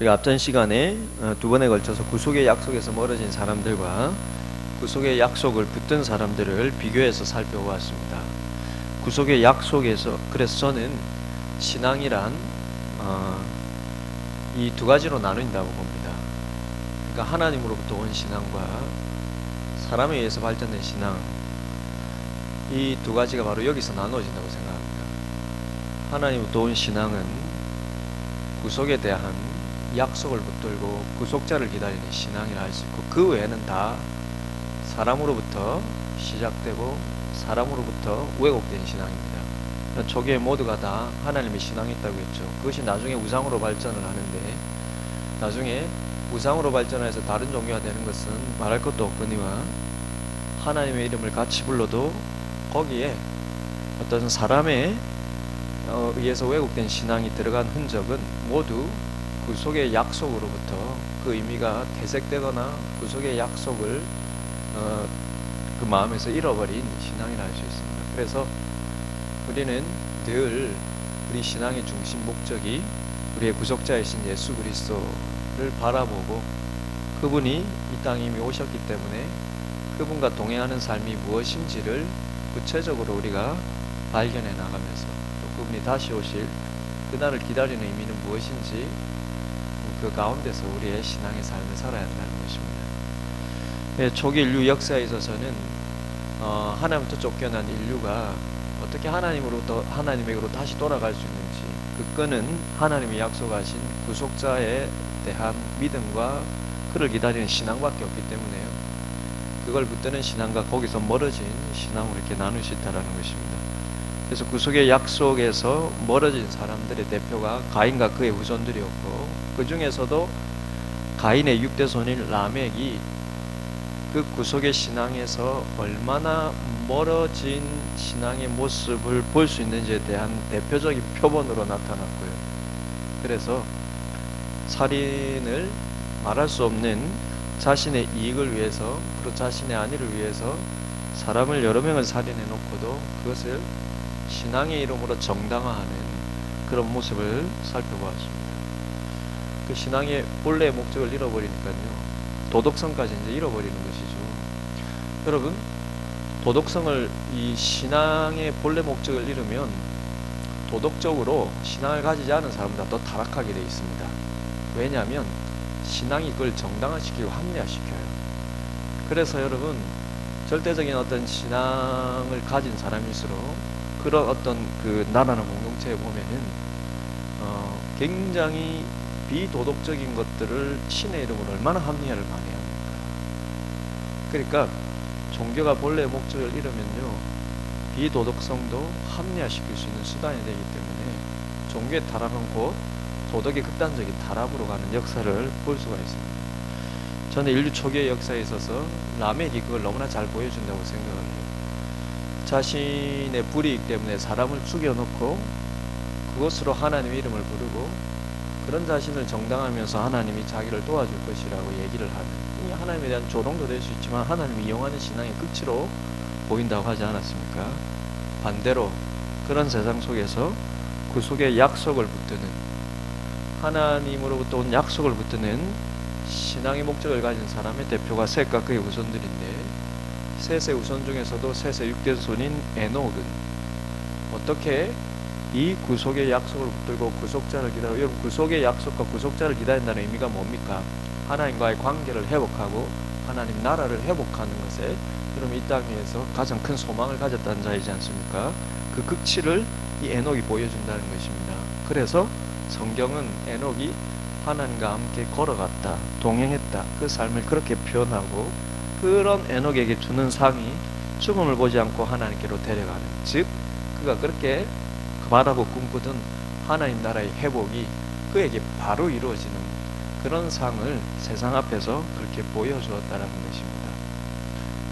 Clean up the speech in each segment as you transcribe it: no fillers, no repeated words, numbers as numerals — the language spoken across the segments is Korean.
우리가 앞전 시간에 두 번에 걸쳐서 구속의 약속에서 멀어진 사람들과 구속의 약속을 붙든 사람들을 비교해서 살펴보았습니다. 구속의 약속에서 그래서 저는 신앙이란 이 두 가지로 나눈다고 봅니다. 그러니까 하나님으로부터 온 신앙과 사람에 의해서 발전된 신앙, 이 두 가지가 바로 여기서 나누어진다고 생각합니다. 하나님으로부터 온 신앙은 구속에 대한 약속을 붙들고 구속자를 기다리는 신앙이라 할 수 있고, 그 외에는 다 사람으로부터 시작되고 사람으로부터 왜곡된 신앙입니다. 초기에 모두가 다 하나님의 신앙이 있다고 했죠. 그것이 나중에 우상으로 발전을 하는데, 나중에 우상으로 발전해서 다른 종교가 되는 것은 말할 것도 없거니와 하나님의 이름을 같이 불러도 거기에 어떤 사람에 의해서 왜곡된 신앙이 들어간 흔적은 모두 구속의 약속으로부터 그 의미가 퇴색되거나 구속의 약속을 그 마음에서 잃어버린 신앙이라 할 수 있습니다. 그래서 우리는 늘 우리 신앙의 중심 목적이 우리의 구속자이신 예수 그리스도를 바라보고, 그분이 이 땅에 이미 오셨기 때문에 그분과 동행하는 삶이 무엇인지를 구체적으로 우리가 발견해 나가면서, 또 그분이 다시 오실 그날을 기다리는 의미는 무엇인지 그 가운데서 우리의 신앙의 삶을 살아야 한다는 것입니다. 초기 인류 역사에 있어서는 하나님부터 쫓겨난 인류가 어떻게 하나님에게로 다시 돌아갈 수 있는지, 그 끈은 하나님이 약속하신 구속자에 대한 믿음과 그를 기다리는 신앙밖에 없기 때문에요. 그걸 붙드는 신앙과 거기서 멀어진 신앙으로 이렇게 나눌 수 있다는 것입니다. 그래서 구속의 약속에서 멀어진 사람들의 대표가 가인과 그의 후손들이었고, 그 중에서도 가인의 6대 손인 라멕이 그 구속의 신앙에서 얼마나 멀어진 신앙의 모습을 볼 수 있는지에 대한 대표적인 표본으로 나타났고요. 그래서 살인을 말할 수 없는 자신의 이익을 위해서, 그리고 자신의 안위를 위해서 사람을 여러 명을 살인해 놓고도 그것을 신앙의 이름으로 정당화하는 그런 모습을 살펴보았습니다. 그 신앙의 본래의 목적을 잃어버리니까요, 도덕성까지 이제 잃어버리는 것이죠. 여러분, 도덕성을, 이 신앙의 본래 목적을 잃으면 도덕적으로 신앙을 가지지 않은 사람보다 더 타락하게 되어 있습니다. 왜냐하면 신앙이 그걸 정당화시키고 합리화시켜요. 그래서 여러분, 절대적인 어떤 신앙을 가진 사람일수록 그런 어떤 그 나라나 공동체에 보면은 굉장히 비도덕적인 것들을 신의 이름으로 얼마나 합리화를 많이 합니까? 그러니까 종교가 본래의 목적을 잃으면요, 비도덕성도 합리화시킬 수 있는 수단이 되기 때문에 종교의 타락은 곧 도덕의 극단적인 타락으로 가는 역사를 볼 수가 있습니다. 저는 인류 초기의 역사에 있어서 라멕이 그걸 너무나 잘 보여준다고 생각을 해요. 자신의 불이익 때문에 사람을 죽여놓고 그것으로 하나님의 이름을 부르고, 그런 자신을 정당하면서 하나님이 자기를 도와줄 것이라고 얘기를 하는, 이 하나님에 대한 조롱도 될 수 있지만 하나님을 이용하는 신앙의 끝으로 보인다고 하지 않았습니까? 반대로 그런 세상 속에서 구속의 약속을 붙드는, 하나님으로부터 온 약속을 붙드는 신앙의 목적을 가진 사람의 대표가 셋과 그의 후손들인데, 셋의 후손 중에서도 셋의 6대 손인 에녹은 어떻게 이 구속의 약속을 붙들고 구속자를 기다려, 여러분, 구속의 약속과 구속자를 기다린다는 의미가 뭡니까? 하나님과의 관계를 회복하고 하나님 나라를 회복하는 것에, 그럼 이 땅 위에서 가장 큰 소망을 가졌다는 자이지 않습니까? 그 극치를 이 에녹이 보여준다는 것입니다. 그래서 성경은 에녹이 하나님과 함께 걸어갔다, 동행했다, 그 삶을 그렇게 표현하고, 그런 에녹에게 주는 상이 죽음을 보지 않고 하나님께로 데려가는, 즉 그가 그렇게 바라고 꿈꾸던 하나님 나라의 회복이 그에게 바로 이루어지는 그런 상을 세상 앞에서 그렇게 보여주었다는 것입니다.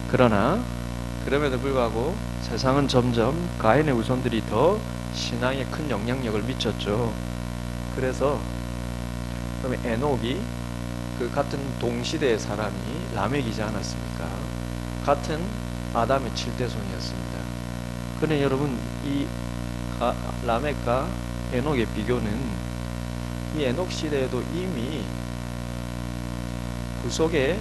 그러나 그럼에도 불구하고 세상은 점점 가인의 후손들이 더 신앙에 큰 영향력을 미쳤죠. 그래서 그러면 에녹이 그 같은 동시대의 사람이 라멕이지 않았습니까? 같은 아담의 7대손이었습니다. 그런데 여러분, 이 라멕과 에녹의 비교는 이 에녹 시대에도 이미 구속의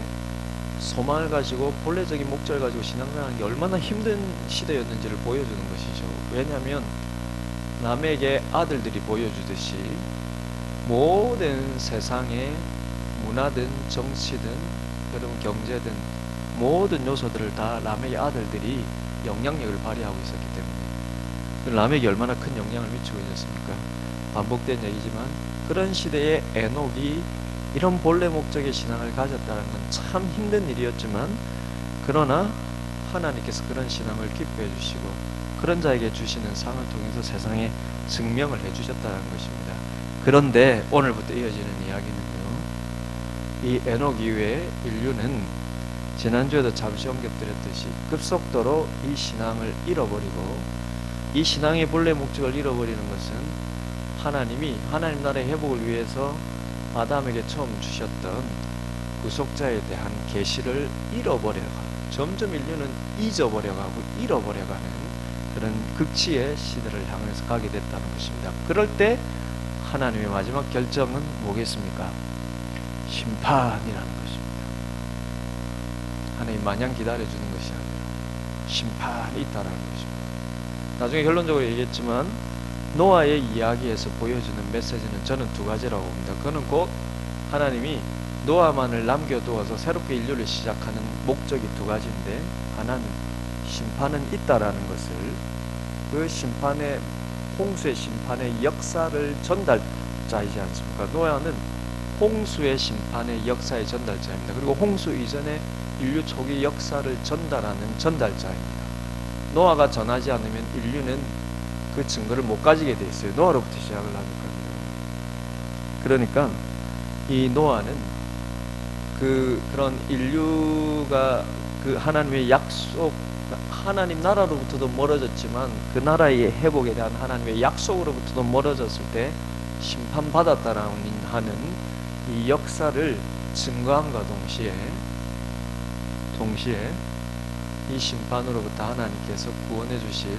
소망을 가지고 본래적인 목적을 가지고 신앙생활하는 게 얼마나 힘든 시대였는지를 보여주는 것이죠. 왜냐하면 남에게 아들들이 보여주듯이 모든 세상의 문화든 정치든 여러분 경제든 모든 요소들을 다 람에게 아들들이 영향력을 발휘하고 있었기 때문에 람에게 얼마나 큰 영향을 미치고 있었습니까? 반복된 얘기지만 그런 시대에 에녹이 이런 본래 목적의 신앙을 가졌다는 건 참 힘든 일이었지만 그러나 하나님께서 그런 신앙을 기뻐해 주시고 그런 자에게 주시는 상을 통해서 세상에 증명을 해 주셨다는 것입니다. 그런데 오늘부터 이어지는 이야기는요, 이 에녹 이후에 인류는 지난주에도 잠시 언급드렸듯이 급속도로 이 신앙을 잃어버리고 이 신앙의 본래 목적을 잃어버리는 것은 하나님이 하나님 나라의 회복을 위해서 아담에게 처음 주셨던 구속자에 대한 계시를 잃어버려가고 점점 인류는 잊어버려가고 잃어버려가는 그런 극치의 시대를 향해서 가게 됐다는 것입니다. 그럴 때 하나님의 마지막 결정은 뭐겠습니까? 심판이라는 것입니다. 하나님 마냥 기다려주는 것이 아니라 심판이 있다는 것입니다. 나중에 결론적으로 얘기했지만 노아의 이야기에서 보여주는 메시지는 저는 두 가지라고 봅니다. 그거는 곧 하나님이 노아만을 남겨두어서 새롭게 인류를 시작하는 목적이 두 가지인데, 하나는 심판은 있다라는 것을, 그 심판의 홍수의 심판의 역사를 전달자이지 않습니까? 노아는 홍수의 심판의 역사의 전달자입니다. 그리고 홍수 이전에 인류 초기 역사를 전달하는 전달자입니다. 노아가 전하지 않으면 인류는 그 증거를 못 가지게 돼 있어요. 노아로부터 시작을 하니까요. 그러니까 이 노아는 그런 인류가 그 하나님의 약속, 하나님 나라로부터도 멀어졌지만 그 나라의 회복에 대한 하나님의 약속으로부터도 멀어졌을 때 심판받았다라는 하는 이 역사를 증거함과 동시에 이 심판으로부터 하나님께서 구원해 주실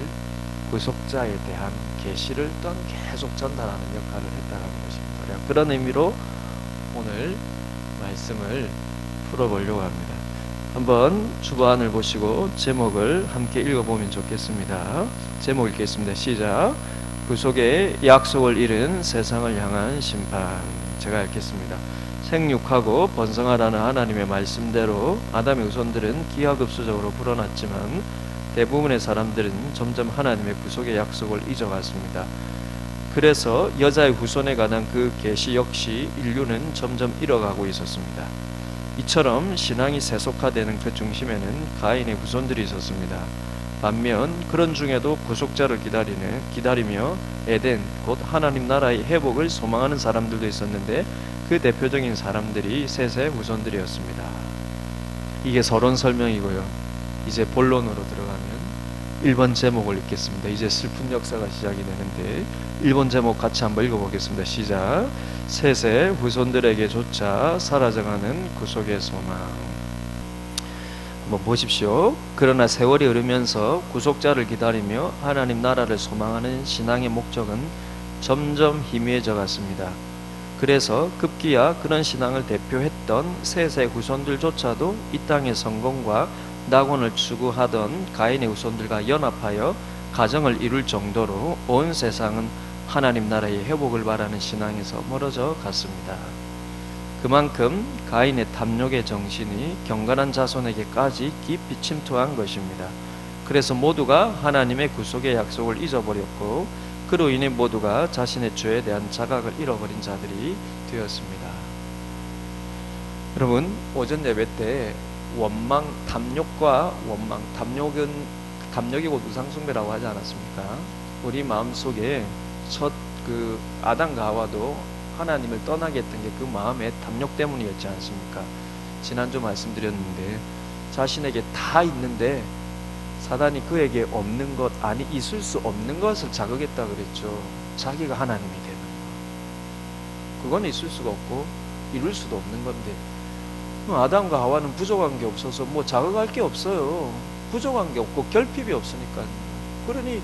구속자에 대한 계시를 또한 계속 전달하는 역할을 했다는 것입니다. 그런 의미로 오늘 말씀을 풀어보려고 합니다. 한번 주보안을 보시고 제목을 함께 읽어보면 좋겠습니다. 제목 읽겠습니다. 시작. 구속의 약속을 잃은 세상을 향한 심판. 제가 읽겠습니다. 생육하고 번성하라는 하나님의 말씀대로 아담의 후손들은 기하급수적으로 불어났지만 대부분의 사람들은 점점 하나님의 구속의 약속을 잊어갔습니다. 그래서 여자의 후손에 관한 그 계시 역시 인류는 점점 잃어가고 있었습니다. 이처럼 신앙이 세속화되는 그 중심에는 가인의 후손들이 있었습니다. 반면 그런 중에도 구속자를 기다리며 에덴, 곧 하나님 나라의 회복을 소망하는 사람들도 있었는데 그 대표적인 사람들이 셋의 후손들이었습니다. 이게 서론 설명이고요. 이제 본론으로 들어가면 1번 제목을 읽겠습니다. 이제 슬픈 역사가 시작이 되는데 1번 제목 같이 한번 읽어보겠습니다. 시작. 셋의 후손들에게조차 사라져가는 구속의 소망. 한번 보십시오. 그러나 세월이 흐르면서 구속자를 기다리며 하나님 나라를 소망하는 신앙의 목적은 점점 희미해져 갔습니다. 그래서 급기야 그런 신앙을 대표했던 셋의 후손들조차도 이 땅의 성공과 낙원을 추구하던 가인의 후손들과 연합하여 가정을 이룰 정도로 온 세상은 하나님 나라의 회복을 바라는 신앙에서 멀어져 갔습니다. 그만큼 가인의 탐욕의 정신이 경건한 자손에게까지 깊이 침투한 것입니다. 그래서 모두가 하나님의 구속의 약속을 잊어버렸고 그로 인해 모두가 자신의 죄에 대한 자각을 잃어버린 자들이 되었습니다. 여러분, 오전 예배 때 탐욕이 곧 우상숭배라고 하지 않았습니까? 우리 마음속에 첫 아담과 하와도 하나님을 떠나게 했던 게 그 마음의 탐욕 때문이었지 않습니까? 지난주 말씀드렸는데 자신에게 다 있는데 사단이 그에게 없는 것, 아니 있을 수 없는 것을 자극했다 그랬죠. 자기가 하나님이 되는 것. 그건 있을 수가 없고 이룰 수도 없는 건데 아담과 하와는 부족한 게 없어서 자극할 게 없어요. 부족한 게 없고 결핍이 없으니까. 그러니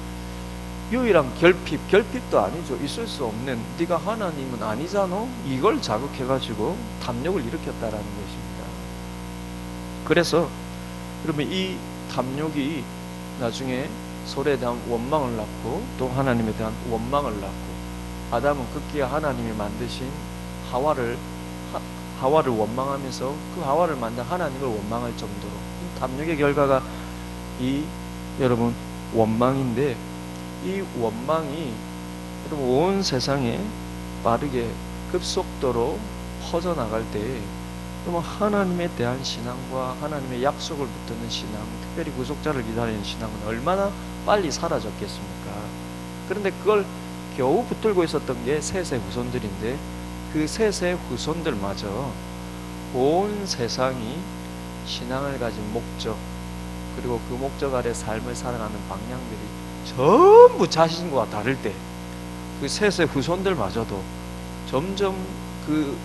유일한 결핍도 아니죠. 있을 수 없는, 네가 하나님은 아니잖아, 이걸 자극해가지고 탐욕을 일으켰다라는 것입니다. 그래서 그러면 이 탐욕이 나중에 서로에 대한 원망을 낳고 또 하나님에 대한 원망을 낳고, 아담은 급기야 하나님이 만드신 하와를 원망하면서 그 하와를 만든 하나님을 원망할 정도로, 탐욕의 결과가 여러분 원망인데, 이 원망이 여러분 온 세상에 빠르게 급속도로 퍼져나갈 때, 그러면 하나님에 대한 신앙과 하나님의 약속을 붙드는 신앙, 특별히 구속자를 기다리는 신앙은 얼마나 빨리 사라졌겠습니까? 그런데 그걸 겨우 붙들고 있었던 게 셋의 후손들인데, 그 셋의 후손들마저 온 세상이 신앙을 가진 목적, 그리고 그 목적 아래 삶을 살아가는 방향들이 전부 자신과 다를 때, 그 셋의 후손들마저도 점점 그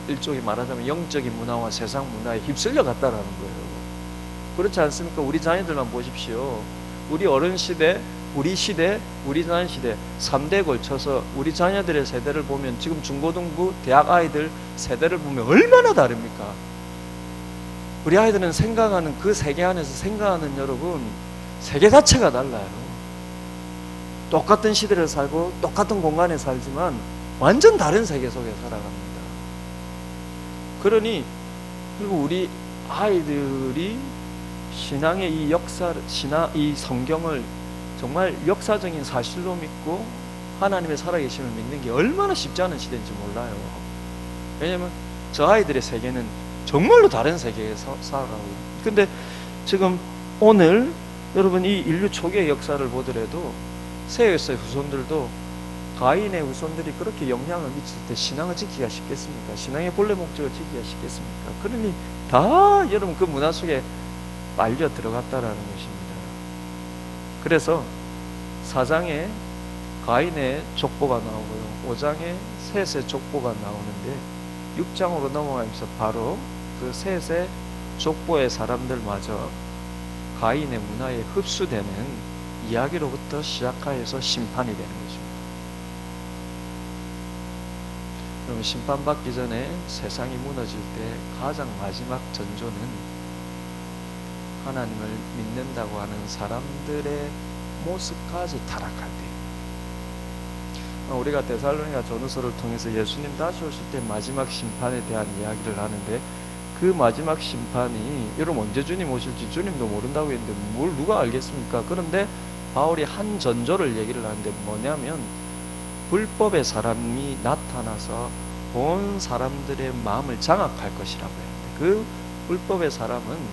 일종의 말하자면 영적인 문화와 세상 문화에 휩쓸려 갔다라는 거예요. 그렇지 않습니까? 우리 자녀들만 보십시오. 우리 어른 시대, 우리 시대, 우리 자녀 시대 3대에 걸쳐서 우리 자녀들의 세대를 보면, 지금 중고등부, 대학 아이들 세대를 보면 얼마나 다릅니까? 우리 아이들은 생각하는 그 세계 안에서 생각하는, 여러분, 세계 자체가 달라요. 똑같은 시대를 살고 똑같은 공간에 살지만 완전 다른 세계 속에 살아갑니다. 그러니 그리고 우리 아이들이 신앙의 이 이 성경을 정말 역사적인 사실로 믿고 하나님의 살아계심을 믿는 게 얼마나 쉽지 않은 시대인지 몰라요. 왜냐하면 저 아이들의 세계는 정말로 다른 세계에서 살아가고 있어요. 근데 지금 오늘 여러분 이 인류 초기의 역사를 보더라도 셋의 후손들도 가인의 후손들이 그렇게 영향을 미칠 때 신앙을 지키기가 쉽겠습니까? 신앙의 본래 목적을 지키기가 쉽겠습니까? 그러니 다 여러분 그 문화 속에 빨려 들어갔다라는 것입니다. 그래서 4장에 가인의 족보가 나오고요, 5장에 셋의 족보가 나오는데, 6장으로 넘어가면서 바로 그 셋의 족보의 사람들마저 가인의 문화에 흡수되는 이야기로부터 시작하여서 심판이 되는 것입니다. 그러면 심판받기 전에 세상이 무너질 때 가장 마지막 전조는 하나님을 믿는다고 하는 사람들의 모습까지 타락할 때, 우리가 데살로니가 전후서를 통해서 예수님 다시 오실 때 마지막 심판에 대한 이야기를 하는데, 그 마지막 심판이 여러분 언제 주님 오실지 주님도 모른다고 했는데 뭘 누가 알겠습니까? 그런데 바울이 한 전조를 얘기를 하는데 뭐냐면, 불법의 사람이 나타나서 온 사람들의 마음을 장악할 것이라고 했는데, 그 불법의 사람은요,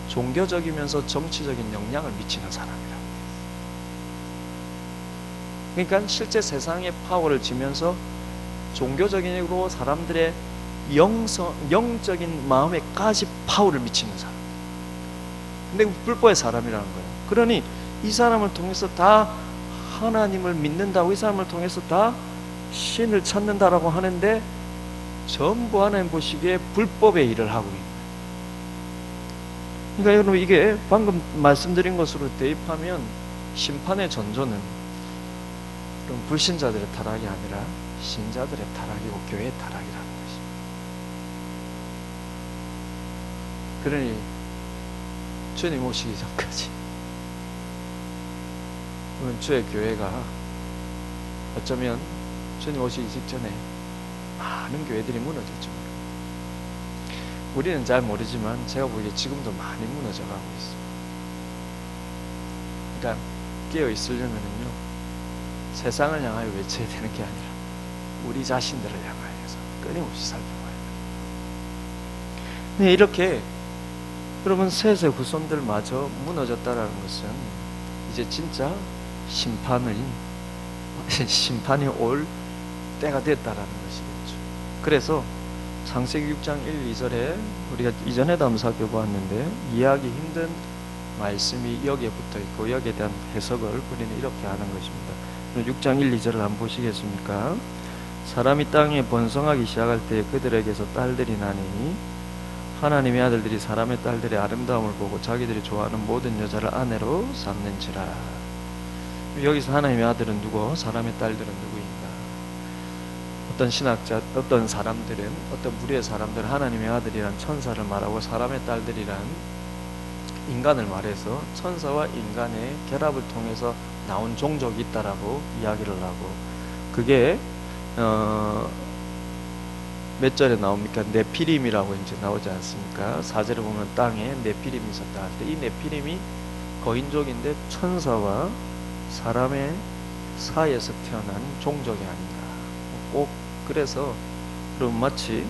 종교적이면서 정치적인 영향을 미치는 사람이라고 해요. 그러니까 실제 세상의 파워를 쥐면서 종교적인으로 사람들의 영적인 마음에까지 파워를 미치는 사람. 근데 불법의 사람이라는 거예요. 그러니 이 사람을 통해서 다 하나님을 믿는다고, 이 사람을 통해서 다 신을 찾는다라고 하는데, 전부 하나님 보시기에 불법의 일을 하고 있는. 그러니까 여러분 이게 방금 말씀드린 것으로 대입하면 심판의 전조는 그럼 불신자들의 타락이 아니라 신자들의 타락이고 교회의 타락이라는 것입니다. 그러니 주님 오시기 전까지 주의 교회가 어쩌면 주님 오시기 직전에 많은 교회들이 무너졌죠. 우리는 잘 모르지만 제가 보기에 지금도 많이 무너져 가고 있습니다. 그러니까 깨어 있으려면요, 세상을 향하여 외쳐야 되는 게 아니라 우리 자신들을 향하여서 끊임없이 살펴봐야 돼요. 이렇게 여러분 셋의 후손들마저 무너졌다라는 것은 이제 진짜 심판이 올 때가 됐다라는 것이겠죠. 그래서 창세기 6장 1, 2절에 우리가 이전에도 한번 살펴보았는데, 이해하기 힘든 말씀이 여기에 붙어 있고 여기에 대한 해석을 우리는 이렇게 하는 것입니다. 6장 1, 2절을 한번 보시겠습니까? 사람이 땅에 번성하기 시작할 때 그들에게서 딸들이 나니 하나님의 아들들이 사람의 딸들의 아름다움을 보고 자기들이 좋아하는 모든 여자를 아내로 삼는지라. 여기서 하나님의 아들은 누구? 사람의 딸들은 누구인가? 어떤 신학자, 어떤 사람들은, 어떤 무리의 사람들은 하나님의 아들이란 천사를 말하고 사람의 딸들이란 인간을 말해서 천사와 인간의 결합을 통해서 나온 종족이 있다라고 이야기를 하고, 그게 몇 절에 나옵니까? 네피림이라고 이제 나오지 않습니까? 4절에 보면 땅에 네피림이 있었다 할 때, 이 네피림이 거인족인데 천사와 사람의 사이에서 태어난 종족이 아닌가. 꼭 그래서 그럼 마치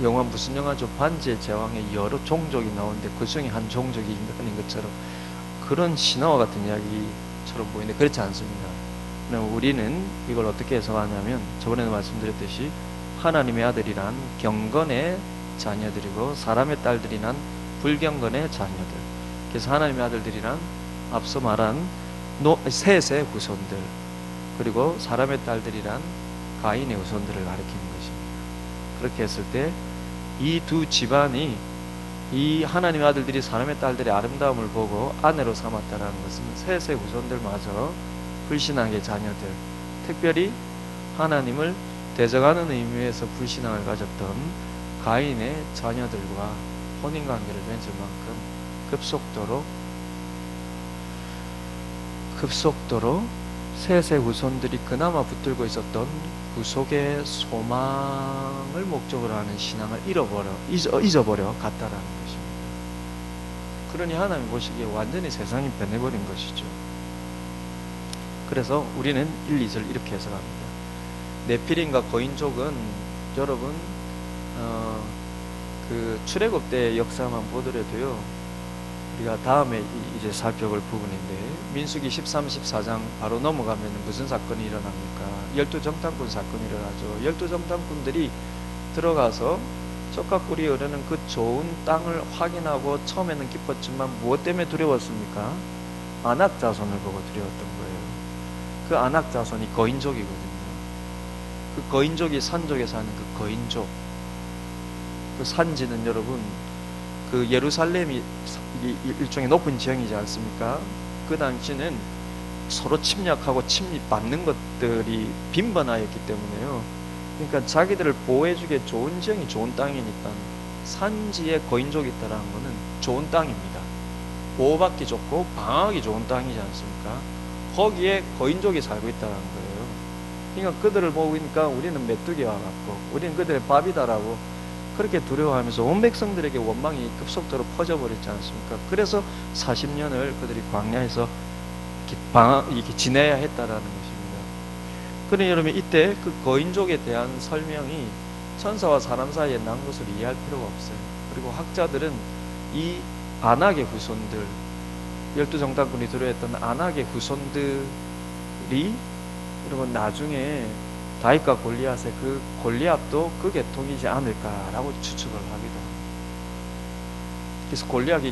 영화, 무슨 영화죠? 반지의 제왕에 여러 종족이 나오는데 그 중에 한 종족이 인간인 것처럼, 그런 신화와 같은 이야기처럼 보이는데 그렇지 않습니다. 우리는 이걸 어떻게 해석하냐면, 저번에도 말씀드렸듯이 하나님의 아들이란 경건의 자녀들이고 사람의 딸들이란 불경건의 자녀들. 그래서 하나님의 아들들이란 앞서 말한 셋의 후손들, 그리고 사람의 딸들이란 가인의 후손들을 가리키는 것입니다. 그렇게 했을 때 이 두 집안이, 이 하나님의 아들들이 사람의 딸들의 아름다움을 보고 아내로 삼았다라는 것은 셋의 후손들마저 불신앙의 자녀들, 특별히 하나님을 대적하는 의미에서 불신앙을 가졌던 가인의 자녀들과 혼인관계를 맺을 만큼 급속도로 셋의 후손들이 그나마 붙들고 있었던 구속의 소망을 목적으로 하는 신앙을 잊어버려 갔다라는 것입니다. 그러니 하나님 보시기에 완전히 세상이 변해버린 것이죠. 그래서 우리는 1, 2절 이렇게 해석합니다. 네피림과 거인족은 여러분 그 출애굽 때 역사만 보더라도요, 우리가 다음에 이제 살펴볼 부분인데, 민수기 13, 14장 바로 넘어가면 무슨 사건이 일어납니까? 12정탐꾼 사건이 일어나죠. 12정탐꾼들이 들어가서 족각꿀이 흐르는 그 좋은 땅을 확인하고 처음에는 기뻤지만 무엇 때문에 두려웠습니까? 아낙 자손을 보고 두려웠던 거예요. 그 아낙 자손이 거인족이거든요. 그 거인족이 산족에 사는 그 거인족, 그 산지는 여러분, 그 예루살렘이 일종의 높은 지형이지 않습니까? 그 당시는 서로 침략하고 침입받는 것들이 빈번하였기 때문에요. 그러니까 자기들을 보호해주기에 좋은 지형이 좋은 땅이니까 산지에 거인족이 있다는 것은 좋은 땅입니다. 보호받기 좋고 방어하기 좋은 땅이지 않습니까? 거기에 거인족이 살고 있다는 거예요. 그러니까 그들을 보니까 우리는 메뚜기와 같고 우리는 그들의 밥이다라고 그렇게 두려워하면서 온 백성들에게 원망이 급속도로 퍼져버렸지 않습니까? 그래서 40년을 그들이 광야에서 이렇게 지내야 했다라는 것입니다. 그러니 여러분, 이때 그 거인족에 대한 설명이 천사와 사람 사이에 난 것을 이해할 필요가 없어요. 그리고 학자들은 이 아낙의 후손들, 12정탐꾼이 두려워했던 아낙의 후손들이 여러분 나중에 다윗과 골리앗의 그 골리앗도 그 계통이지 않을까라고 추측을 하기도 합니다. 그래서 골리앗이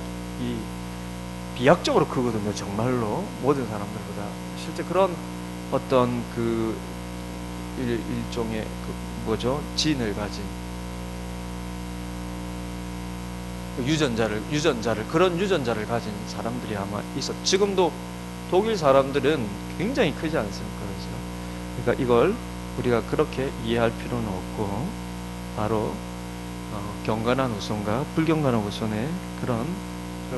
비약적으로 크거든요. 정말로 모든 사람들보다. 실제 그런 어떤 그 일종의 진을 가진 그런 유전자를 가진 사람들이 아마 있어. 지금도 독일 사람들은 굉장히 크지 않습니까? 그러니까 이걸 우리가 그렇게 이해할 필요는 없고, 바로 경건한 후손과 불경건한 후손의 그런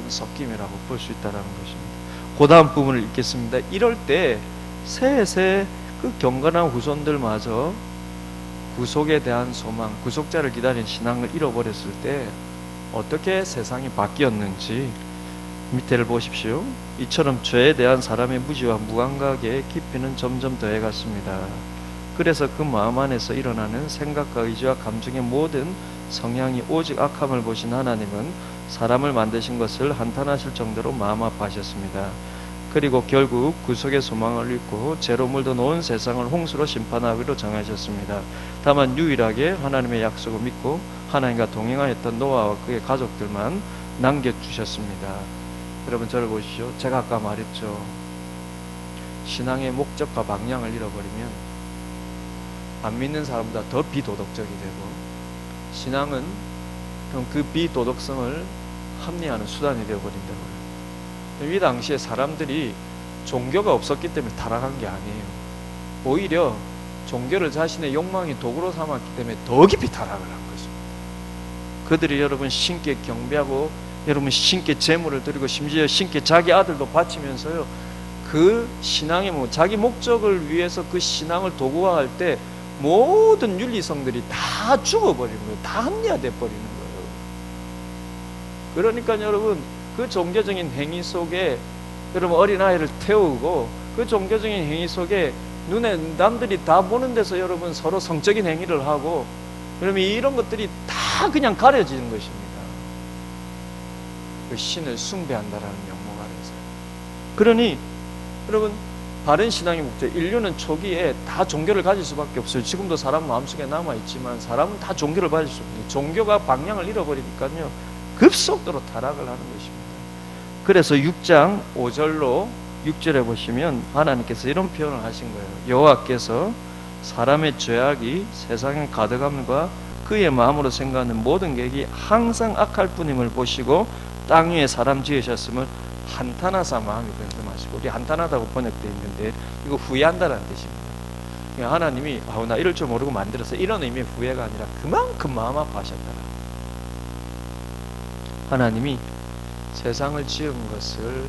섞임이라고 볼 수 있다는 것입니다. 그 다음 부분을 읽겠습니다. 이럴 때 셋의 그 경건한 후손들마저 구속에 대한 소망, 구속자를 기다리는 신앙을 잃어버렸을 때 어떻게 세상이 바뀌었는지 밑에를 보십시오. 이처럼 죄에 대한 사람의 무지와 무감각의 깊이는 점점 더해갔습니다. 그래서 그 마음 안에서 일어나는 생각과 의지와 감정의 모든 성향이 오직 악함을 보신 하나님은 사람을 만드신 것을 한탄하실 정도로 마음 아파하셨습니다. 그리고 결국 구속의 소망을 잃고 죄로 물든 온 세상을 홍수로 심판하기로 정하셨습니다. 다만 유일하게 하나님의 약속을 믿고 하나님과 동행하였던 노아와 그의 가족들만 남겨주셨습니다. 여러분, 저를 보십시오. 제가 아까 말했죠. 신앙의 목적과 방향을 잃어버리면 안 믿는 사람보다 더 비도덕적이 되고, 신앙은 그럼 그 비도덕성을 합리화하는 수단이 되어버린다고요. 이 당시에 사람들이 종교가 없었기 때문에 타락한 게 아니에요. 오히려 종교를 자신의 욕망의 도구로 삼았기 때문에 더 깊이 타락을 한 거죠. 그들이 여러분 신께 경배하고 여러분 신께 제물을 드리고 심지어 신께 자기 아들도 바치면서요, 그 신앙의 자기 목적을 위해서 그 신앙을 도구화할 때 모든 윤리성들이 다 죽어버리는 거예요. 다 합리화돼 버리는 거예요. 그러니까 여러분 그 종교적인 행위 속에 여러분 어린아이를 태우고 그 종교적인 행위 속에 눈에 남들이 다 보는 데서 여러분 서로 성적인 행위를 하고 여러분 이런 것들이 다 그냥 가려지는 것입니다. 그 신을 숭배한다라는 명목 아래서. 그러니 여러분 바른 신앙의 목적, 인류는 초기에 다 종교를 가질 수밖에 없어요. 지금도 사람 마음속에 남아있지만 사람은 다 종교를 가질 수 없어요. 종교가 방향을 잃어버리니까요 급속도로 타락을 하는 것입니다. 그래서 6장 5절로 6절에 보시면 하나님께서 이런 표현을 하신 거예요. 여호와께서 사람의 죄악이 세상에 가득함과 그의 마음으로 생각하는 모든 계획이 항상 악할 뿐임을 보시고 땅 위에 사람 지으셨음을 한탄하사 마음이 근심하시고, 우리 한탄하다고 번역되어 있는데 이거 후회한다는 뜻입니다. 하나님이 나 이럴 줄 모르고 만들어서 이런 의미의 후회가 아니라 그만큼 마음 아파하셨다. 하나님이 세상을 지은 것을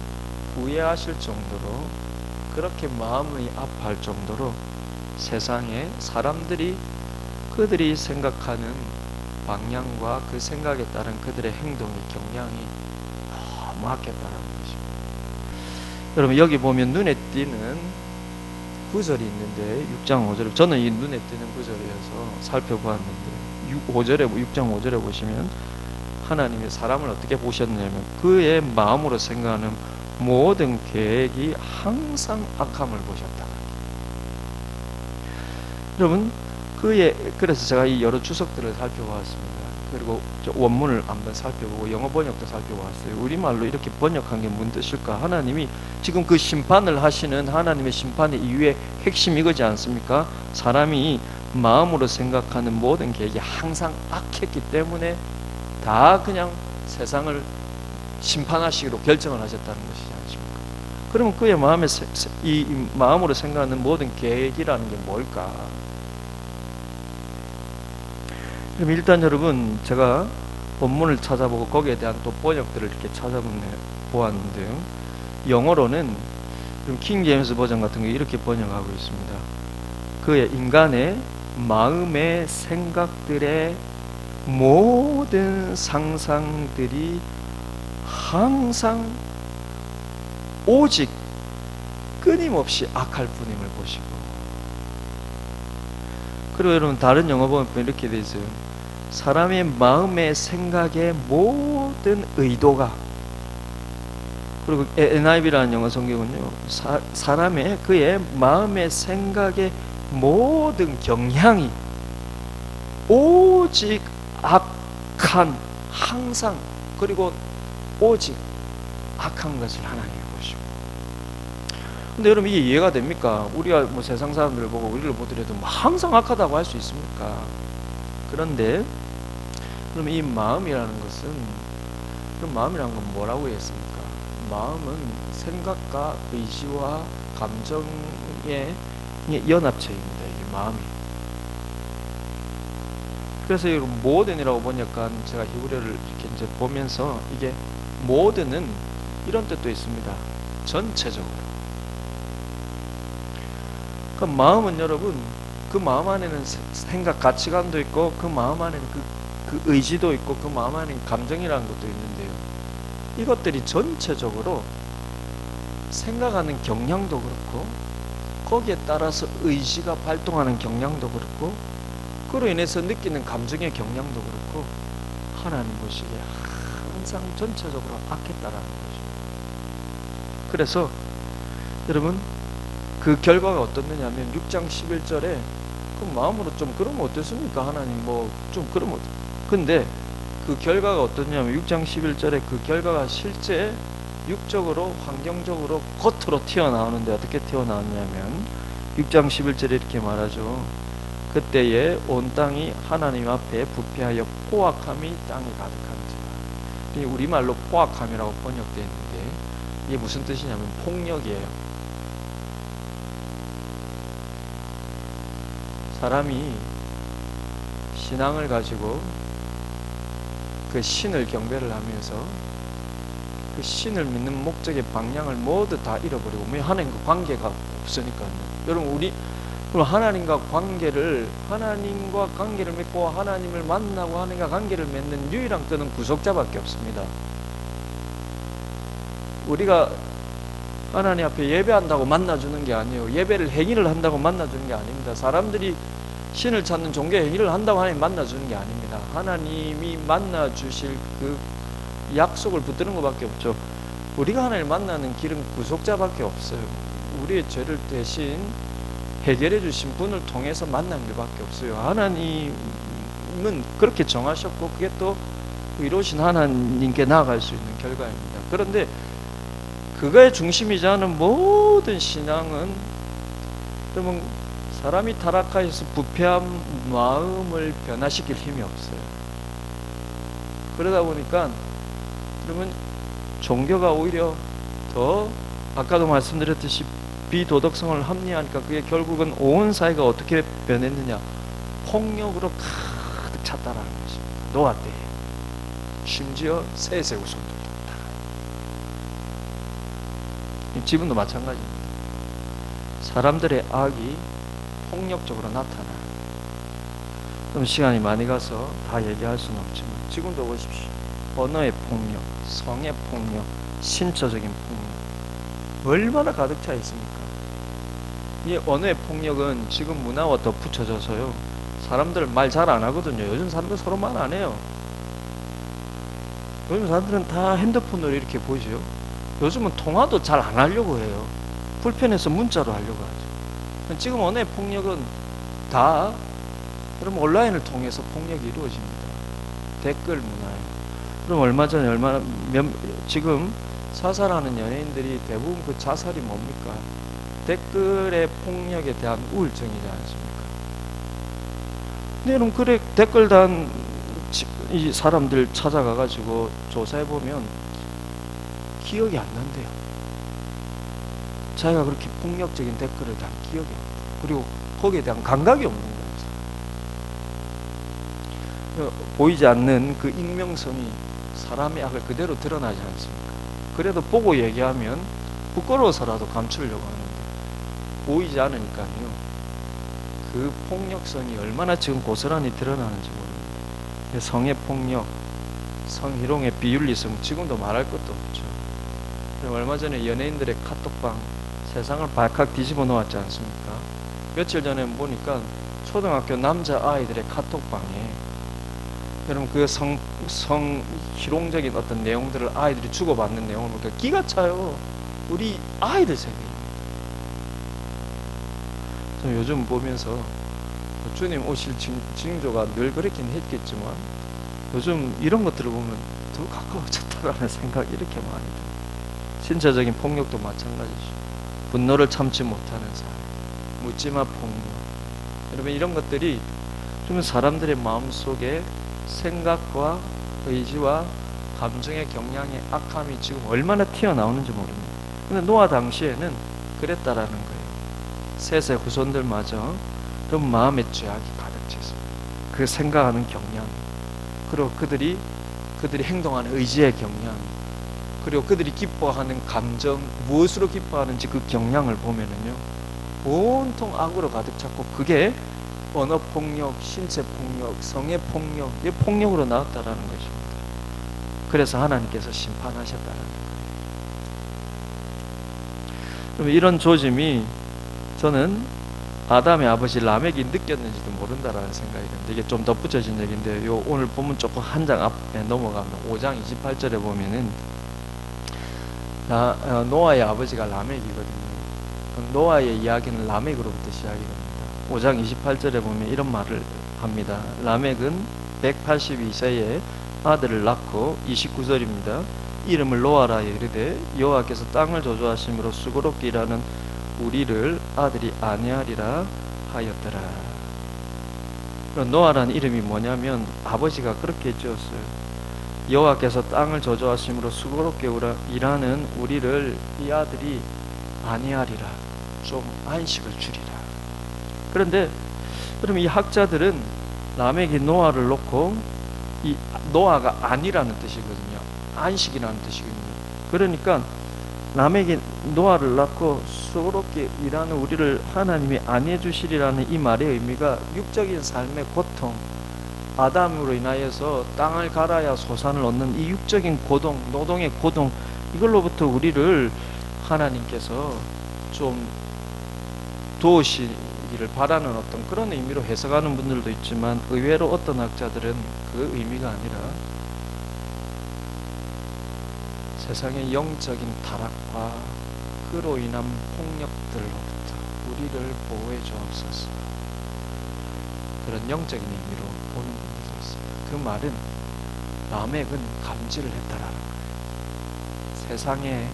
후회하실 정도로, 그렇게 마음이 아파할 정도로 세상에 사람들이 그들이 생각하는 방향과 그 생각에 따른 그들의 행동의 경향이 너무 악했다라는 것입니다. 여러분 여기 보면 눈에 띄는 구절이 있는데 6장 5절에, 저는 이 눈에 띄는 구절이어서 살펴보았는데 6장 5절에 보시면 하나님이 사람을 어떻게 보셨냐면 그의 마음으로 생각하는 모든 계획이 항상 악함을 보셨다. 여러분 그래서 제가 이 여러 주석들을 살펴보았습니다. 그리고 원문을 한번 살펴보고 영어 번역도 살펴보았어요. 우리말로 이렇게 번역한 게 뭔 뜻일까? 하나님이 지금 그 심판을 하시는 하나님의 심판의 이유의 핵심이 이거지 않습니까? 사람이 마음으로 생각하는 모든 계획이 항상 악했기 때문에 다 그냥 세상을 심판하시기로 결정을 하셨다는 것이지 않습니까? 그러면 그의 마음에 이 마음으로 생각하는 모든 계획이라는 게 뭘까? 그럼 일단 여러분 제가 본문을 찾아보고 거기에 대한 또 번역들을 이렇게 찾아보았는데요. 영어로는 킹 제임스 버전 같은 게 이렇게 번역하고 있습니다. 그의 인간의 마음의 생각들의 모든 상상들이 항상 오직 끊임없이 악할 뿐임을 보시고, 그리고 여러분 다른 영어 보면 이렇게 되어 있어요. 사람의 마음의 생각의 모든 의도가, 그리고 NIV라는 영어 성경은요, 사람의 그의 마음의 생각의 모든 경향이 오직 악한, 항상, 그리고 오직 악한 것을 하나님이 보시고. 근데 여러분 이게 이해가 됩니까? 우리가 뭐 세상 사람들을 보고 우리를 보더라도 항상 악하다고 할 수 있습니까? 그런데 그럼 이 마음이라는 것은, 그 마음이라는 건 뭐라고 했습니까? 마음은 생각과 의지와 감정의 연합체입니다. 이 마음이. 그래서 이 모든이라고 번역한, 제가 히브리어를 이렇게 이제 보면서 이게 모든은 이런 뜻도 있습니다. 전체적으로. 그 마음은 여러분, 그 마음 안에는 생각, 가치관도 있고, 그 마음 안에는 그 의지도 있고, 그 마음 안에는 감정이라는 것도 있는데요. 이것들이 전체적으로 생각하는 경향도 그렇고, 거기에 따라서 의지가 발동하는 경향도 그렇고, 그로 인해서 느끼는 감정의 경향도 그렇고, 하나님 보시기에 항상 전체적으로 악했다라는 거죠. 그래서 여러분 그 결과가 어떻느냐면 6장 11절에 그 마음으로 좀 그러면 어떻습니까? 하나님 뭐 좀 그러면 근데 그 결과가 어떻냐면 6장 11절에 그 결과가 실제 육적으로 환경적으로 겉으로 튀어나오는데 어떻게 튀어나왔냐면 6장 11절에 이렇게 말하죠. 그때에 온 땅이 하나님 앞에 부패하여 포악함이 땅에 가득한지라. 우리말로 포악함이라고 번역되어 있는데 이게 무슨 뜻이냐면 폭력이에요. 사람이 신앙을 가지고 그 신을 경배를 하면서 그 신을 믿는 목적의 방향을 모두 다 잃어버리고 하나님과 관계가 없으니까요. 여러분 우리 하나님과 관계를 맺고 하나님을 만나고 하나님과 관계를 맺는 유일한 끈은 구속자밖에 없습니다. 우리가 하나님 앞에 예배한다고 만나주는 게 아니에요. 예배를 행위를 한다고 만나주는 게 아닙니다. 사람들이 신을 찾는 종교 행위를 한다고 하나님 만나주는 게 아닙니다. 하나님이 만나주실 그 약속을 붙드는 것밖에 없죠. 우리가 하나님을 만나는 길은 구속자밖에 없어요. 우리의 죄를 대신 해결해 주신 분을 통해서 만나는 것밖에 없어요. 하나님은 그렇게 정하셨고 그게 또 의로우신 하나님께 나아갈 수 있는 결과입니다. 그런데 그거의 중심이지 않은 모든 신앙은 여러분 사람이 타락하여서 부패한 마음을 변화시킬 힘이 없어요. 그러다 보니까 여러분 종교가 오히려 더 아까도 말씀드렸듯이 비도덕성을 합리하니까 그게 결국은 온 사회가 어떻게 변했느냐, 폭력으로 가득 찼다라는 것입니다. 노아 때에 심지어 셋의 후손들도 다. 지금도 마찬가지입니다. 사람들의 악이 폭력적으로 나타나요. 그럼 시간이 많이 가서 다 얘기할 수는 없지만 지금도 보십시오. 언어의 폭력, 성의 폭력, 신체적인 폭력 얼마나 가득 차 있습니까? 이 언어의 폭력은 지금 문화와 덧붙여져서요 사람들 말 잘 안 하거든요. 요즘 사람들 서로 말 안 해요. 요즘 사람들은 다 핸드폰으로 이렇게 보죠. 요즘은 통화도 잘 안 하려고 해요. 불편해서 문자로 하려고 하죠. 지금 언어의 폭력은 다 그럼 온라인을 통해서 폭력이 이루어집니다. 댓글 문화예요. 그럼 얼마 전에 지금 자살하는 연예인들이 대부분 그 자살이 뭡니까? 댓글의 폭력에 대한 우울증이지 않습니까? 근데 여러분 그래 댓글 단 이 사람들 찾아가가지고 조사해보면 기억이 안 난대요. 자기가 그렇게 폭력적인 댓글에 대한 기억이 없대요. 그리고 거기에 대한 감각이 없는 거예요. 보이지 않는 그 익명성이 사람의 악을 그대로 드러나지 않습니까? 그래도 보고 얘기하면 부끄러워서라도 감추려고 하는데 보이지 않으니까요. 그 폭력성이 얼마나 지금 고스란히 드러나는지 모릅니다. 성의 폭력, 성희롱의 비윤리성 지금도 말할 것도 없죠. 얼마 전에 연예인들의 카톡방 세상을 발칵 뒤집어 놓았지 않습니까? 며칠 전에 보니까 초등학교 남자 아이들의 카톡방에 여러분 그 성희롱적인 어떤 내용들을 아이들이 주고받는 내용을 보니까 기가 차요. 우리 아이들 세계입니다. 저는 요즘 보면서 주님 오실 징조가 늘 그렇긴 했겠지만 요즘 이런 것들을 보면 더 가까워졌다라는 생각이 이렇게 많이 들어요. 신체적인 폭력도 마찬가지죠. 분노를 참지 못하는 사람, 묻지마 폭력. 여러분 이런 것들이 좀 사람들의 마음속에 생각과 의지와 감정의 경향의 악함이 지금 얼마나 튀어나오는지 모릅니다. 근데 노아 당시에는 그랬다라는 거예요. 셋의 후손들마저 그런 마음의 죄악이 가득 찼습니다. 그 생각하는 경향, 그리고 그들이 행동하는 의지의 경향, 그리고 그들이 기뻐하는 감정, 무엇으로 기뻐하는지 그 경향을 보면은요, 온통 악으로 가득 찼고 그게 언어 폭력, 신체 폭력, 성의 폭력, 이 폭력으로 나왔다라는 것입니다. 그래서 하나님께서 심판하셨다는 거예요. 이런 조짐이 저는 아담의 아버지 라멕이 느꼈는지도 모른다라는 생각이 듭니다. 이게 좀 덧붙여진 얘기인데 오늘 본문 조금 한 장 앞에 넘어가면 5장 28절에 보면은 노아의 아버지가 라멕이거든요. 노아의 이야기는 라멕으로부터 시작이 됩니다. 5장 28절에 보면 이런 말을 합니다. 라멕은 182세에 아들을 낳고 29절입니다. 이름을 노아라 이르되 여호와께서 땅을 저주하심으로 수고롭게 일하는 우리를 아들이 아니하리라 하였더라. 그럼 노아라는 이름이 뭐냐면 아버지가 그렇게 지었어요. 여호와께서 땅을 저주하심으로 수고롭게 일하는 우리를 이 아들이 안위하리라, 좀 안식을 주리라. 그런데 그럼 이 학자들은 라멕이 노아를 놓고 이 노아가 안이라는 뜻이거든요. 안식이라는 뜻이거든요. 그러니까 라멕이 노아를 낳고 수고롭게 일하는 우리를 하나님이 안위해 주시리라는 이 말의 의미가 육적인 삶의 고통, 아담으로 인하여서 땅을 갈아야 소산을 얻는 이 육적인 고동, 노동의 고동, 이걸로부터 우리를 하나님께서 좀 도우시기를 바라는 어떤 그런 의미로 해석하는 분들도 있지만, 의외로 어떤 학자들은 그 의미가 아니라 세상의 영적인 타락과 그로 인한 폭력들로부터 우리를 보호해 주옵소서, 그런 영적인 의미로 보는 분들도 있습니다. 그 말은 라멕은 감지를 했다라는 거예요. 세상에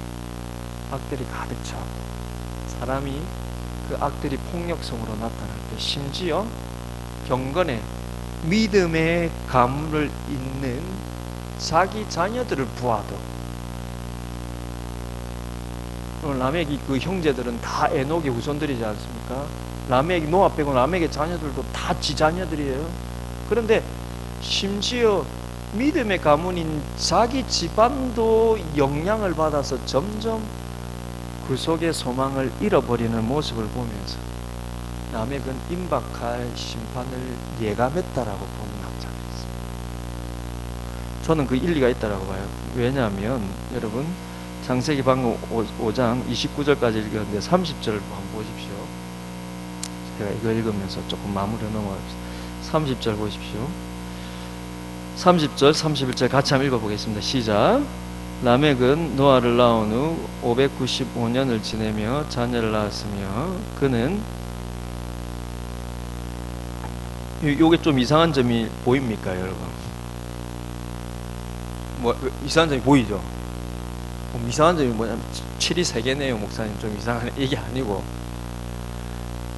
악들이 가득 차고 사람이 그 악들이 폭력성으로 나타날 때, 심지어 경건의 믿음의 가문을 잇는 자기 자녀들을 보아도, 라멕이 그 형제들은 다 에녹의 후손들이지 않습니까? 라멕, 노아 빼고 라멕의 자녀들도 다 지 자녀들이에요. 그런데 심지어 믿음의 가문인 자기 집안도 영향을 받아서 점점 그 속에 소망을 잃어버리는 모습을 보면서 라멕은 임박할 심판을 예감했다라고 보는 학자가 있습니다. 저는 그 일리가 있다라고 봐요. 왜냐하면 여러분, 창세기 방금 5장 29절까지 읽었는데 30절 한번 보십시오. 제가 이거 읽으면서 조금 마무리 넘어갑시다. 30절 보십시오. 30절, 31절 같이 한번 읽어보겠습니다. 시작. 라멕은 노아를 낳은 후 595년을 지내며 자녀를 낳았으며, 그는, 요게 좀 이상한 점이 보입니까, 여러분? 뭐 이상한 점이 보이죠? 이상한 점이 뭐냐면 7이 3개네요. 목사님, 좀 이상한 이게 아니고,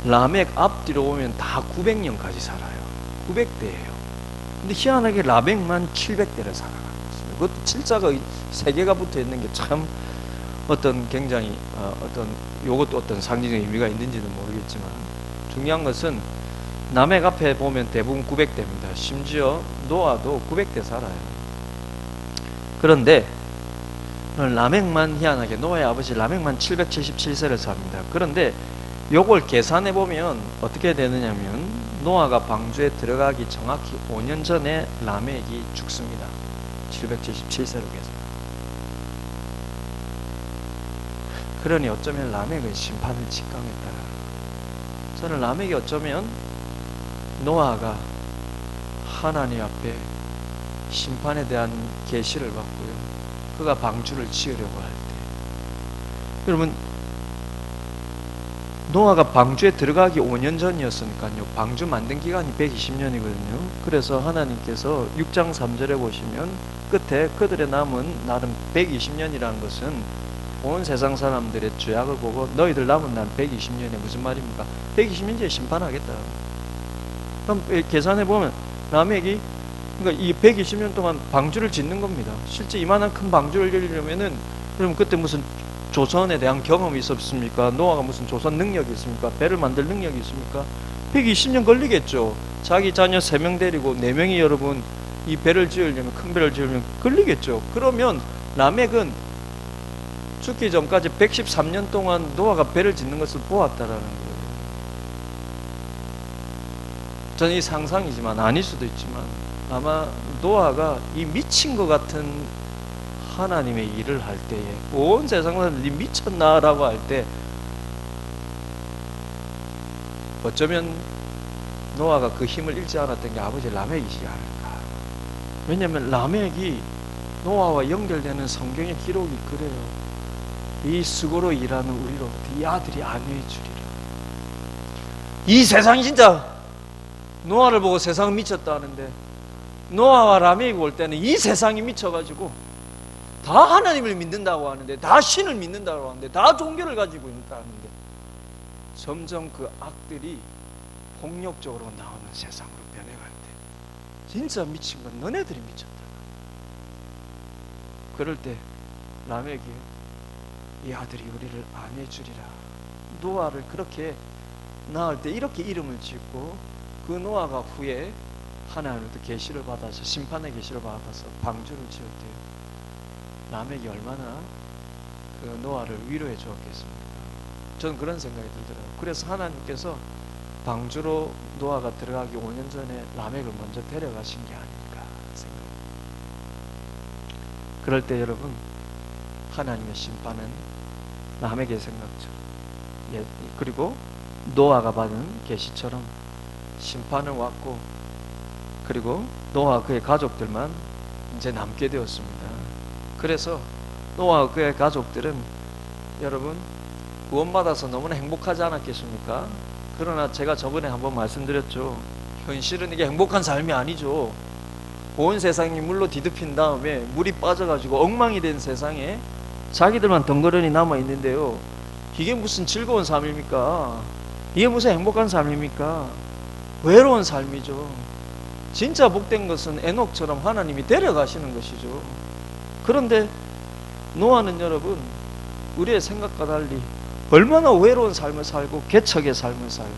라멕 앞뒤로 보면 다 900년까지 살아요. 900대예요. 근데 희한하게 라멕만 700대를 살아가고 있어요. 그것도 7자가 3개가 붙어 있는 게 참 어떤 굉장히 어떤, 요것도 어떤 상징적 의미가 있는지는 모르겠지만, 중요한 것은 라멕 앞에 보면 대부분 900대입니다. 심지어 노아도 900대 살아요. 그런데 라멕만, 희한하게 노아의 아버지 라멕만 777세를 삽니다. 그런데 요걸 계산해 보면 어떻게 되느냐면, 노아가 방주에 들어가기 정확히 5년 전에 라멕이 죽습니다. 777세로 계산. 그러니 어쩌면 라멕은 심판을 직감했다. 저는 라멕이 어쩌면 노아가 하나님 앞에 심판에 대한 계시를 받고요, 그가 방주를 지으려고 할 때, 여러분, 노아가 방주에 들어가기 5년 전이었으니까요, 방주 만든 기간이 120년이거든요. 그래서 하나님께서 6장 3절에 보시면 끝에 그들의 남은 나름 120년이라는 것은 온 세상 사람들의 죄악을 보고 너희들 남은 날 120년에 무슨 말입니까? 120년 뒤에 심판하겠다. 그럼 계산해 보면 라멕이, 그러니까 이 120년 동안 방주를 짓는 겁니다. 실제 이만한 큰 방주를 지으려면은, 그럼 그때 무슨 조선에 대한 경험이 있었습니까? 노아가 무슨 조선 능력이 있습니까? 배를 만들 능력이 있습니까? 120년 걸리겠죠. 자기 자녀 3명 데리고 4명이 여러분 이 배를 지으려면, 큰 배를 지으려면 걸리겠죠. 그러면 라멕은 죽기 전까지 113년 동안 노아가 배를 짓는 것을 보았다라는 거예요. 저는 이 상상이지만, 아닐 수도 있지만, 아마 노아가 이 미친 것 같은 하나님의 일을 할 때에, 온 세상 사람들이 미쳤나라고 할 때, 어쩌면 노아가 그 힘을 잃지 않았던 게 아버지 라멕이지 않을까. 왜냐하면 라멕이 노아와 연결되는 성경의 기록이 그래요. 이 수고로 일하는 우리로부터 이 아들이 안위해 주리라. 이 세상이 진짜 노아를 보고 세상은 미쳤다 하는데, 노아와 라멕이 올 때는 이 세상이 미쳐가지고 다 하나님을 믿는다고 하는데, 다 신을 믿는다고 하는데, 다 종교를 가지고 있다는데, 점점 그 악들이 폭력적으로 나오는 세상으로 변해가는 진짜 미친 건 너네들이 미쳤다. 그럴 때 라멕이 이 아들이 우리를 안해주리라. 노아를 그렇게 낳을 때 이렇게 이름을 짓고, 그 노아가 후에 하나님으로부터 계시를 받아서, 심판의 계시를 받아서 방주를 지었대요. 라멕이 얼마나 그 노아를 위로해 주었겠습니까? 저는 그런 생각이 들더라고요. 그래서 하나님께서 방주로 노아가 들어가기 5년 전에 라멕을 먼저 데려가신 게 아닐까 생각합니다. 그럴 때 여러분, 하나님의 심판은 라멕의 생각처럼, 그리고 노아가 받은 계시처럼 심판은 왔고, 그리고 노아와 그의 가족들만 이제 남게 되었습니다. 그래서 노아와 그의 가족들은 여러분 구원받아서 너무나 행복하지 않았겠습니까? 그러나 제가 저번에 한번 말씀드렸죠. 현실은 이게 행복한 삶이 아니죠. 온 세상이 물로 뒤덮인 다음에 물이 빠져가지고 엉망이 된 세상에 자기들만 덩그러니 남아있는데요, 이게 무슨 즐거운 삶입니까? 이게 무슨 행복한 삶입니까? 외로운 삶이죠. 진짜 복된 것은 에녹처럼 하나님이 데려가시는 것이죠. 그런데 노아는 여러분, 우리의 생각과 달리 얼마나 외로운 삶을 살고 개척의 삶을 살고,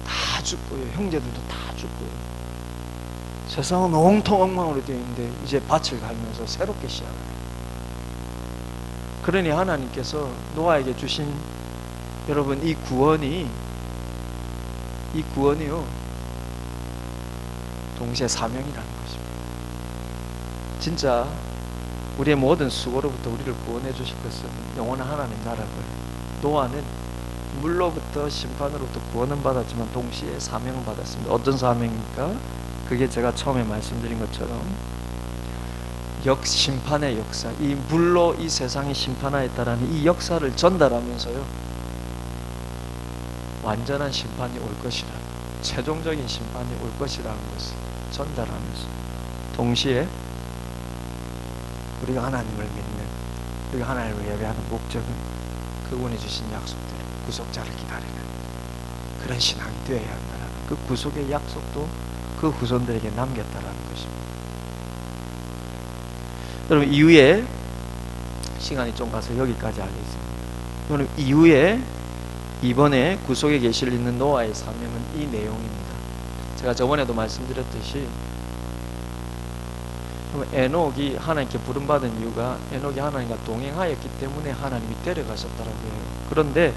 다 죽고요. 형제들도 다 죽고요. 세상은 온통 엉망으로 되어 있는데 이제 밭을 갈면서 새롭게 시작해요. 그러니 하나님께서 노아에게 주신 여러분 이 구원이요, 동시에 사명이라는 것입니다. 진짜 우리의 모든 수고로부터 우리를 구원해 주실 것은 영원한 하나님 나라를, 노아는 물로부터 심판으로부터 구원은 받았지만 동시에 사명을 받았습니다. 어떤 사명입니까? 그게 제가 처음에 말씀드린 것처럼 심판의 역사, 이 물로 이 세상이 심판하였다라는 이 역사를 전달하면서요, 완전한 심판이 올 것이라, 최종적인 심판이 올 것이라는 것을 전달하면서, 동시에 우리가 하나님을 믿는, 우리가 하나님을 예배하는 목적은 그분이 주신 약속들, 구속자를 기다리는 그런 신앙이 되어야 한다는 그 구속의 약속도 그 후손들에게 남겼다라는 것입니다. 여러분, 이후에 시간이 좀 가서 여기까지 하겠습니다. 여러분, 이후에 이번에 구속의 계시를 읽는 노아의 사명은 이 내용입니다. 제가 저번에도 말씀드렸듯이 에녹이 하나님께 부름받은 이유가 에녹이 하나님과 동행하였기 때문에 하나님이 데려가셨다라고 해요. 그런데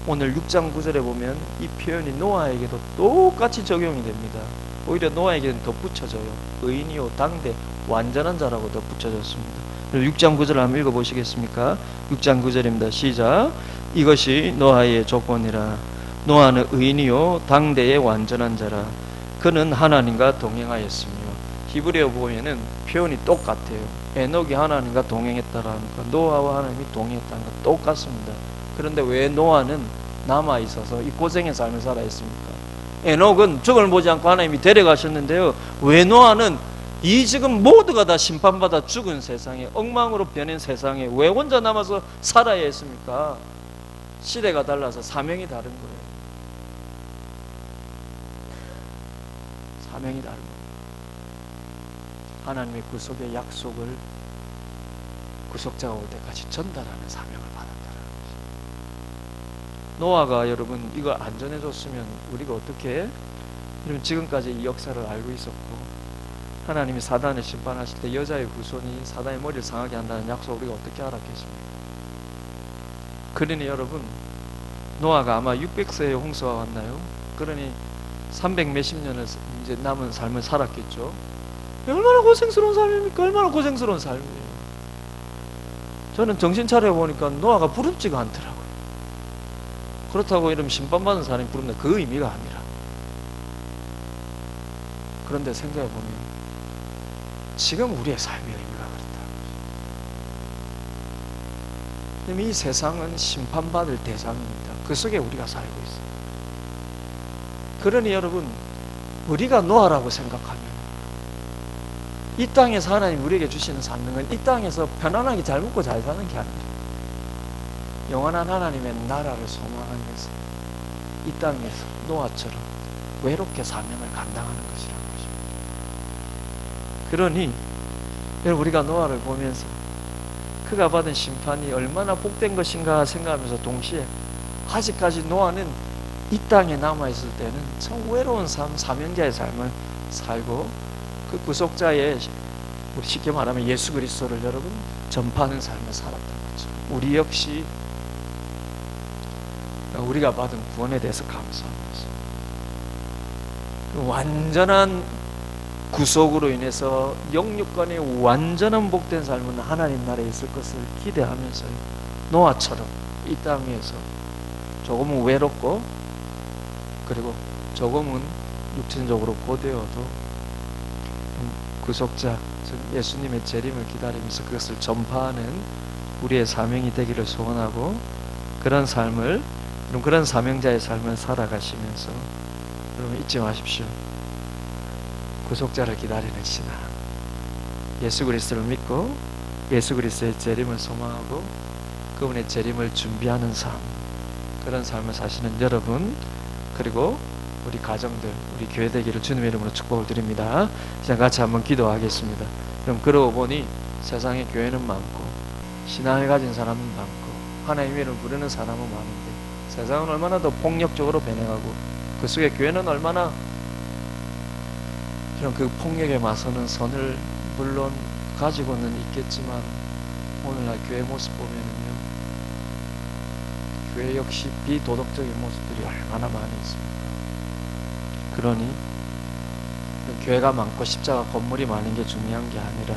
오늘 6장 9절에 보면 이 표현이 노아에게도 똑같이 적용이 됩니다. 오히려 노아에게는 덧붙여져요. 의인이요 당대 완전한 자라고 덧붙여졌습니다. 6장 9절을 한번 읽어보시겠습니까? 6장 9절입니다. 시작. 이것이 노아의 조건이라. 노아는 의인이요 당대의 완전한 자라. 그는 하나님과 동행하였으며. 히브리어 보면은 표현이 똑같아요. 에녹이 하나님과 동행했다라는 거, 노아와 하나님이 동행했다는 거 똑같습니다. 그런데 왜 노아는 남아 있어서 이 고생의 삶을 살아 있습니까? 에녹은 죽음을 보지 않고 하나님이 데려가셨는데요, 왜 노아는 이 지금 모두가 다 심판받아 죽은 세상에, 엉망으로 변한 세상에 왜 혼자 남아서 살아야 했습니까? 시대가 달라서 사명이 다른 거예요. 사명이 다른 거예요. 하나님의 구속의 약속을 구속자가 올 때까지 전달하는 사명을 받았다는 것입니다. 노아가 여러분 이걸 안 전해줬으면 우리가 어떻게, 여러분 지금까지 이 역사를 알고 있었고, 하나님이 사단을 심판하실 때 여자의 후손이 사단의 머리를 상하게 한다는 약속을 우리가 어떻게 알았겠습니까? 그러니 여러분, 노아가 아마 600세에 홍수가 왔나요? 그러니 300 몇십 년을 이제 남은 삶을 살았겠죠. 얼마나 고생스러운 삶입니까? 얼마나 고생스러운 삶이에요. 저는 정신 차려 보니까 노아가 부럽지가 않더라고요. 그렇다고 이러면 심판받은 사람이 부른다, 그 의미가 아니라. 그런데 생각해 보면 지금 우리의 삶의 의미가 그렇다. 이 세상은 심판받을 대상입니다. 그 속에 우리가 살고 있어요. 그러니 여러분, 우리가 노아라고 생각하면 이 땅에서 하나님 우리에게 주시는 사명은 이 땅에서 편안하게 잘 먹고 잘 사는 게 아니라 영원한 하나님의 나라를 소망하면서 이 땅에서 노아처럼 외롭게 사명을 감당하는 것이라는 것입니다. 그러니 여러분, 우리가 노아를 보면서 그가 받은 심판이 얼마나 복된 것인가 생각하면서 동시에 아직까지 노아는 이 땅에 남아있을 때는 참 외로운 삶, 사명자의 삶을 살고 그 구속자의, 우리 쉽게 말하면 예수 그리스도를 여러분 전파하는 삶을 살았던 거죠. 우리 역시 우리가 받은 구원에 대해서 감사하면서 완전한 구속으로 인해서 영육간의 완전한 복된 삶은 하나님 나라에 있을 것을 기대하면서 노아처럼 이 땅 위에서 조금은 외롭고 그리고 조금은 육신적으로 고되어도 구속자, 즉 예수님의 재림을 기다리면서 그것을 전파하는 우리의 사명이 되기를 소원하고, 그런 삶을, 그런 사명자의 삶을 살아가시면서 여러분 잊지 마십시오. 구속자를 기다리는 신앙, 예수 그리스도를 믿고 예수 그리스도의 재림을 소망하고 그분의 재림을 준비하는 삶, 그런 삶을 사시는 여러분, 그리고 우리 가정들, 우리 교회 되기를 주님의 이름으로 축복을 드립니다. 이제 같이 한번 기도하겠습니다. 그럼 그러고 보니 세상에 교회는 많고 신앙을 가진 사람은 많고 하나님의 이름을 부르는 사람은 많은데 세상은 얼마나 더 폭력적으로 변해가고 그 속에 교회는 얼마나 이런 그 폭력에 맞서는 선을 물론 가지고는 있겠지만 오늘날 교회 모습 보면은요, 교회 역시 비도덕적인 모습들이 얼마나 많이 있습니까? 그러니 교회가 많고 십자가 건물이 많은 게 중요한 게 아니라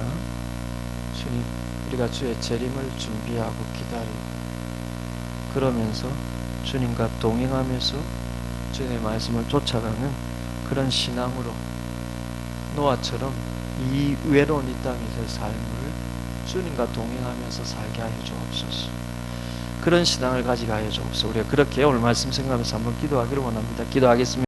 주님, 우리가 주의 재림을 준비하고 기다리고 그러면서 주님과 동행하면서 주님의 말씀을 쫓아가는 그런 신앙으로 노아처럼 이 외로운 이 땅에서의 삶을 주님과 동행하면서 살게 하여 주옵소서. 그런 신앙을 가지게 하여 주옵소서. 우리가 그렇게 오늘 말씀 생각하면서 한번 기도하기를 원합니다. 기도하겠습니다.